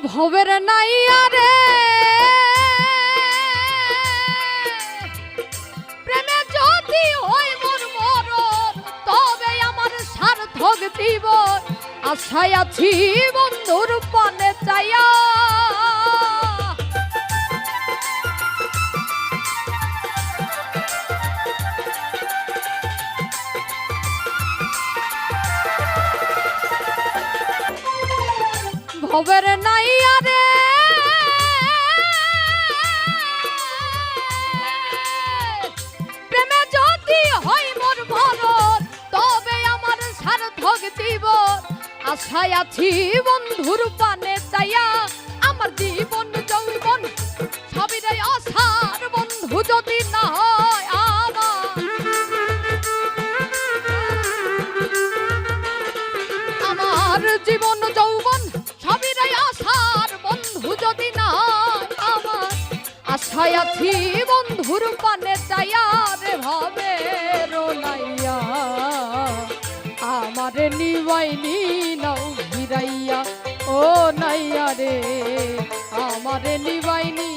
ভবের নাইয়া রে প্রেমে যদি হয় মোর মরণ তবে আমার সার্থক জীবন আশায় আছি বন্ধুর পানে চাইয়া ভবের নাইয়া রে প্রেমে যদি হয় মোর মরণ তবে আমার সার্থক জীবন আশায় আছি বন্ধুর পানে চাইয়া আমার জীবন যৌবন সবই রে আশার বন্ধু যদি না হয় আমার জীবন যৌবন সবই রে আশার বন্ধু যদি না হয় আমার আশায় আছি বন্ধুর পানে চাইয়া রে ভাবে রোনাইয়া আমারে নিবাইনি নাও ঘিরাইয়া ও নাইয়া রে আমারে নিবাইনি